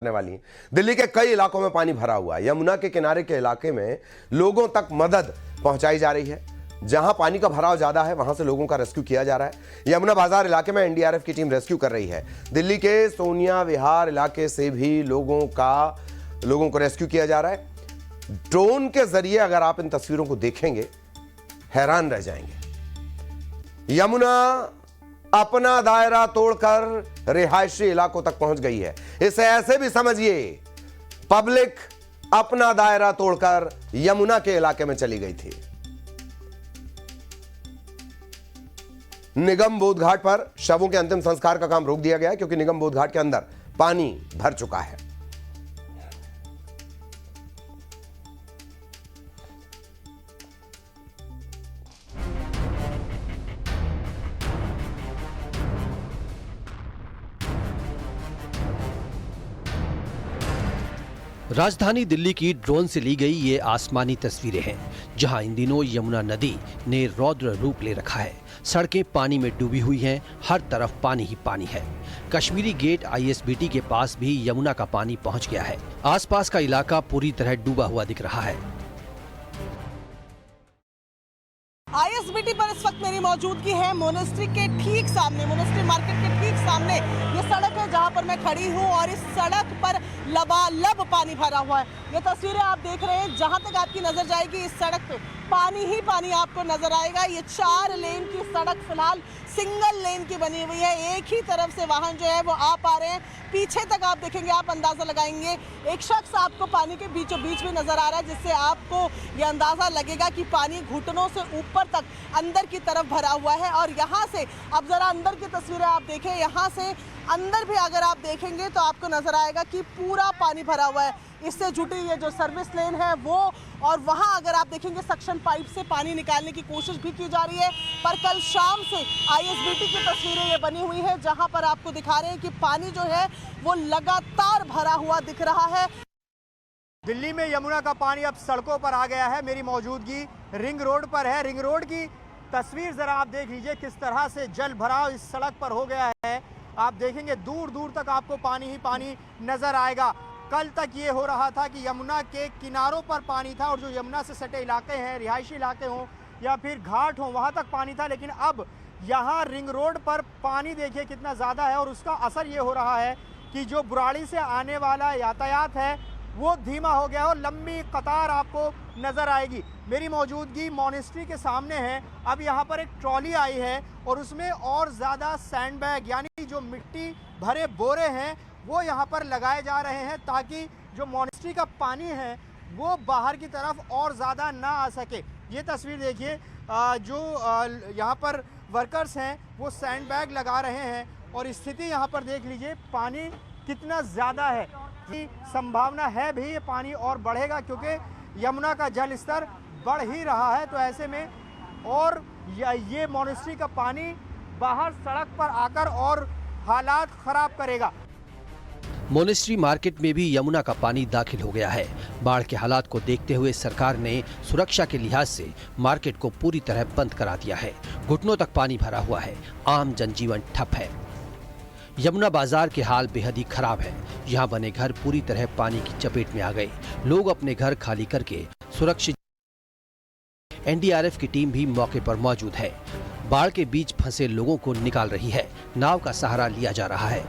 वाली है। दिल्ली के कई इलाकों में पानी भरा हुआ है। यमुना के किनारे के इलाके में लोगों तक मदद पहुंचाई जा रही है। जहां पानी का भराव ज्यादा है वहां से लोगों का रेस्क्यू किया जा रहा है। यमुना बाजार इलाके में एनडीआरएफ की टीम रेस्क्यू कर रही है। दिल्ली के सोनिया विहार इलाके से भी लोगों को रेस्क्यू किया जा रहा है। ड्रोन के जरिए अगर आप इन तस्वीरों को देखेंगे हैरान रह जाएंगे। यमुना अपना दायरा तोड़कर रिहायशी इलाकों तक पहुंच गई है। इसे ऐसे भी समझिए, पब्लिक अपना दायरा तोड़कर यमुना के इलाके में चली गई थी। निगम बोध घाट पर शवों के अंतिम संस्कार का काम रोक दिया गया क्योंकि निगम बोध घाट के अंदर पानी भर चुका है। राजधानी दिल्ली की ड्रोन से ली गई ये आसमानी तस्वीरें हैं, जहां इन दिनों यमुना नदी ने रौद्र रूप ले रखा है। सड़कें पानी में डूबी हुई हैं, हर तरफ पानी ही पानी है। कश्मीरी गेट आईएसबीटी के पास भी यमुना का पानी पहुंच गया है। आसपास का इलाका पूरी तरह डूबा हुआ दिख रहा है। आईएसबीटी पर इस वक्त मेरी मौजूदगी है मोनेस्ट्री के ठीक सामने, मोनेस्ट्री मार्केट के ठीक सामने ये सड़क है जहां पर मैं खड़ी हूं और इस सड़क पर लबालब पानी भरा हुआ है। ये तस्वीरें आप देख रहे हैं, जहां तक आपकी नजर जाएगी इस सड़क पे पानी ही पानी आपको नजर आएगा। ये 4 लेन की सड़क फिलहाल सिंगल लेन की बनी हुई है। एक ही तरफ से वाहन जो है वो आ पा रहे हैं। पीछे तक आप देखेंगे, आप अंदाजा लगाएंगे, एक शख्स आपको पानी के बीचों बीच में नजर आ रहा है, जिससे आपको ये अंदाजा लगेगा कि पानी घुटनों से ऊपर तक अंदर की तरफ भरा हुआ है। और यहाँ से अब जरा अंदर की तस्वीरें आप देखें, यहाँ से अंदर भी अगर आप देखेंगे तो आपको नजर आएगा कि पूरा पानी भरा हुआ है। इससे जुटी ये जो सर्विस लेन है वो, और वहाँ अगर आप देखेंगे सक्शन पाइप से पानी निकालने की कोशिश भी की जा रही है। पर कल शाम से आईएसबीटी की तस्वीरें ये बनी हुई है जहाँ पर आपको दिखा रहे हैं कि पानी जो है वो लगातार भरा हुआ दिख रहा है। दिल्ली में यमुना का पानी अब सड़कों पर आ गया है। मेरी मौजूदगी रिंग रोड पर है। रिंग रोड की तस्वीर जरा आप देख लीजिए, किस तरह से जल भराव इस सड़क पर हो गया है। आप देखेंगे दूर दूर तक आपको पानी ही पानी नजर आएगा। कल तक ये हो रहा था कि यमुना के किनारों पर पानी था और जो यमुना से सटे इलाके हैं, रिहायशी इलाके हों या फिर घाट हों, वहाँ तक पानी था। लेकिन अब यहाँ रिंग रोड पर पानी देखिए कितना ज़्यादा है और उसका असर ये हो रहा है कि जो बुराड़ी से आने वाला यातायात है वो धीमा हो गया और लंबी कतार आपको नज़र आएगी। मेरी मौजूदगी मोनेस्ट्री के सामने है। अब यहाँ पर एक ट्रॉली आई है और उसमें और ज़्यादा सैंडबैग यानी जो मिट्टी भरे बोरे हैं वो यहाँ पर लगाए जा रहे हैं ताकि जो मोनेस्ट्री का पानी है वो बाहर की तरफ और ज़्यादा ना आ सके। ये तस्वीर देखिए, जो यहाँ पर वर्कर्स हैं वो सैंडबैग लगा रहे हैं और स्थिति यहाँ पर देख लीजिए, पानी कितना ज़्यादा है। संभावना है भी ये पानी और बढ़ेगा क्योंकि यमुना का जल स्तर बढ़ ही रहा है। तो ऐसे में और ये मोनेस्ट्री का पानी बाहर सड़क पर आकर और हालात खराब करेगा। मोनेस्ट्री मार्केट में भी यमुना का पानी दाखिल हो गया है। बाढ़ के हालात को देखते हुए सरकार ने सुरक्षा के लिहाज से मार्केट को पूरी तरह बंद करा दिया है। घुटनों तक पानी भरा हुआ है, आम जनजीवन ठप है। यमुना बाजार के हाल बेहद ही खराब है। यहाँ बने घर पूरी तरह पानी की चपेट में आ गए। लोग अपने घर खाली करके सुरक्षित। एनडीआरएफ की टीम भी मौके पर मौजूद है। बाढ़ के बीच फंसे लोगों को निकाल रही है। नाव का सहारा लिया जा रहा है।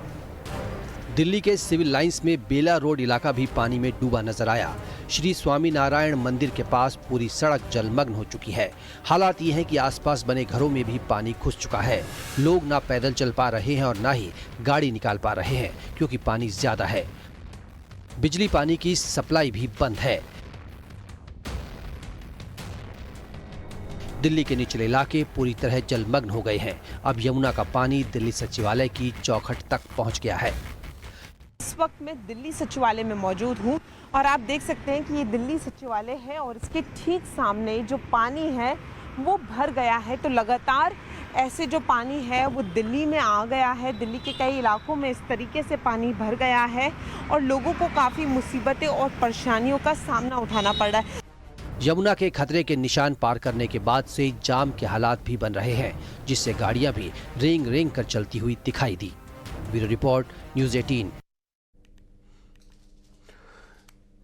दिल्ली के सिविल लाइंस में बेला रोड इलाका भी पानी में डूबा नजर आया। श्री स्वामीनारायण मंदिर के पास पूरी सड़क जलमग्न हो चुकी है। हालात ये हैं कि आसपास बने घरों में भी पानी घुस चुका है। लोग ना पैदल चल पा रहे हैं और ना ही गाड़ी निकाल पा रहे हैं क्योंकि पानी ज्यादा है। बिजली पानी की सप्लाई भी बंद है। दिल्ली के निचले इलाके पूरी तरह जलमग्न हो गए हैं। अब यमुना का पानी दिल्ली सचिवालय की चौखट तक पहुंच गया है। इस वक्त मैं दिल्ली सचिवालय में मौजूद हूं और आप देख सकते हैं कि ये दिल्ली सचिवालय है और इसके ठीक सामने जो पानी है वो भर गया है। तो लगातार ऐसे जो पानी है वो दिल्ली में आ गया है। दिल्ली के कई इलाकों में इस तरीके से पानी भर गया है और लोगों को काफ़ी मुसीबतें और परेशानियों का सामना उठाना पड़ रहा है। यमुना के खतरे के निशान पार करने के बाद से जाम के हालात भी बन रहे हैं, जिससे गाड़ियां भी रेंग रेंग कर चलती हुई दिखाई दी। Bureau report, news 18।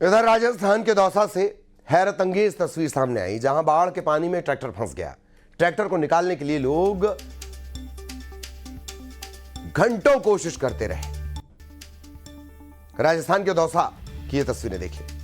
इधर राजस्थान के दौसा से हैरत अंगेज तस्वीर सामने आई, जहां बाढ़ के पानी में ट्रैक्टर फंस गया। ट्रैक्टर को निकालने के लिए लोग घंटों कोशिश करते रहे। राजस्थान के दौसा की ये तस्वीरें देखिए।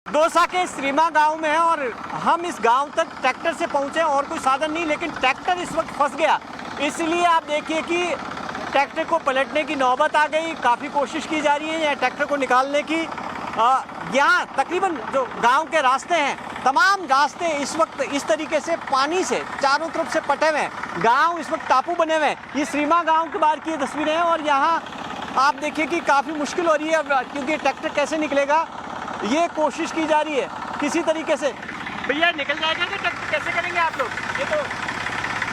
दौसा के श्रीमा गांव में है और हम इस गांव तक ट्रैक्टर से पहुंचे और कोई साधन नहीं, लेकिन ट्रैक्टर इस वक्त फंस गया। इसलिए आप देखिए कि ट्रैक्टर को पलटने की नौबत आ गई। काफ़ी कोशिश की जा रही है यहाँ ट्रैक्टर को निकालने की। यहाँ तकरीबन जो गांव के रास्ते हैं, तमाम रास्ते इस वक्त इस तरीके से पानी से चारों तरफ से पटे हुए हैं। गाँव इस वक्त टापू बने हुए हैं। ये श्रीमा गाँव के बाहर की तस्वीरें हैं और यहाँ आप देखिए कि काफ़ी मुश्किल हो रही है क्योंकि ट्रैक्टर कैसे निकलेगा, ये कोशिश की जा रही है किसी तरीके से। भैया निकल जाएगा तो कैसे करेंगे आप लोग? ये तो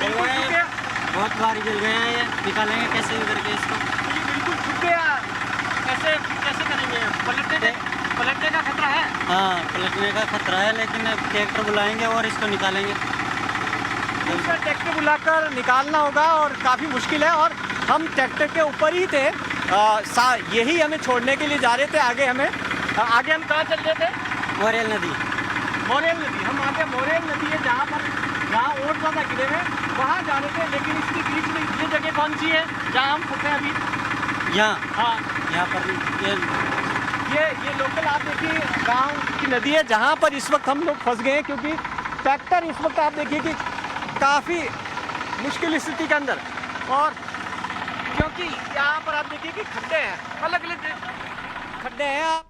बिल्कुल छूट गया, बहुत भारी जल गया है, ये निकालेंगे कैसे भी करके इसको? ये बिल्कुल छूट गया, कैसे करेंगे? पलटने का खतरा है? हाँ, पलटने का खतरा है, लेकिन ट्रैक्टर बुलाएंगे और इसको निकालेंगे। दूसरा ट्रैक्टर बुलाकर निकालना होगा और काफ़ी मुश्किल है। और हम ट्रैक्टर के ऊपर ही थे, यही हमें छोड़ने के लिए जा रहे थे। आगे हम कहाँ चल रहे थे? मोरेल नदी। हम आगे मोरेल नदी है जहाँ और ज़्यादा गिरे हैं, वहाँ जा रहे थे। लेकिन इसके बीच में ये जगह कौन सी है जहाँ हम फंसे अभी? यहाँ, हाँ, यहाँ पर ये लोकल आप देखिए गांव की नदी है जहाँ पर इस वक्त हम लोग फंस गए हैं, क्योंकि ट्रैक्टर इस वक्त आप देखिए कि काफ़ी मुश्किल स्थिति के अंदर, और क्योंकि यहाँ पर आप देखिए कि खड्डे हैं, अलग अलग खड्डे हैं।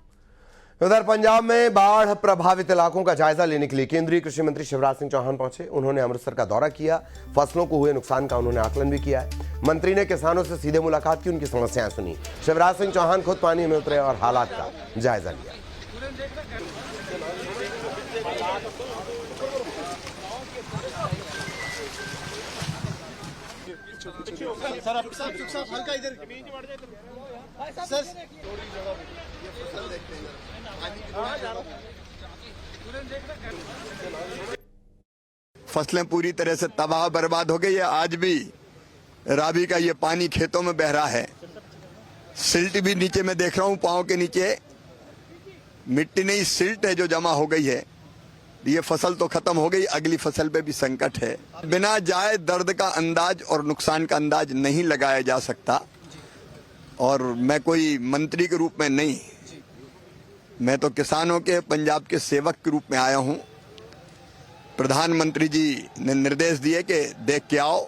उधर पंजाब में बाढ़ प्रभावित इलाकों का जायजा लेने के लिए केंद्रीय कृषि मंत्री शिवराज सिंह चौहान पहुंचे। उन्होंने अमृतसर का दौरा किया, फसलों को हुए नुकसान का उन्होंने आकलन भी किया है। मंत्री ने किसानों से सीधे मुलाकात की, उनकी समस्याएं सुनी। शिवराज सिंह चौहान खुद पानी में उतरे और हालात का जायजा लिया। फसलें पूरी तरह से तबाह बर्बाद हो गई है। आज भी रावी का ये पानी खेतों में बह रहा है। सिल्ट भी नीचे में देख रहा हूं, पांव के नीचे मिट्टी नहीं सिल्ट है जो जमा हो गई है। ये फसल तो खत्म हो गई, अगली फसल पे भी संकट है। बिना जाए दर्द का अंदाज और नुकसान का अंदाज नहीं लगाया जा सकता। और मैं कोई मंत्री के रूप में नहीं, मैं तो किसानों के पंजाब के सेवक के रूप में आया हूं। प्रधानमंत्री जी ने निर्देश दिए कि देख के आओ,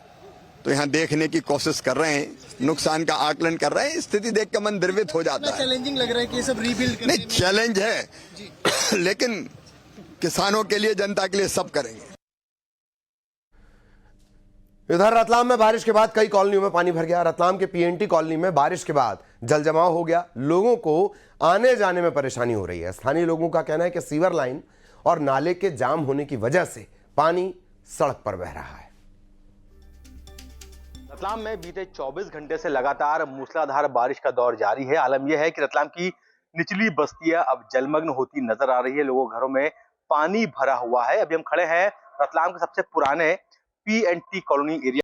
तो यहाँ देखने की कोशिश कर रहे हैं, नुकसान का आकलन कर रहे हैं। स्थिति देख के मन द्रवित हो जाता है। चैलेंजिंग लग रहा है कि ये सब रीबिल्ड करने नहीं, चैलेंज है लेकिन किसानों के लिए, जनता के लिए सब करेंगे। इधर रतलाम में बारिश के बाद कई कॉलोनियों में पानी भर गया। रतलाम के पीएनटी कॉलोनी में बारिश के बाद जल जमाव हो गया। लोगों को आने जाने में परेशानी हो रही है। स्थानीय लोगों का कहना है कि सीवर लाइन और नाले के जाम होने की वजह से पानी सड़क पर बह रहा है। रतलाम में बीते 24 घंटे से लगातार मूसलाधार बारिश का दौर जारी है। आलम यह है कि रतलाम की निचली बस्तियां अब जलमग्न होती नजर आ रही है। लोगों के घरों में पानी भरा हुआ है। अभी हम खड़े हैं रतलाम के सबसे पुराने पीएनटी कॉलोनी एरिया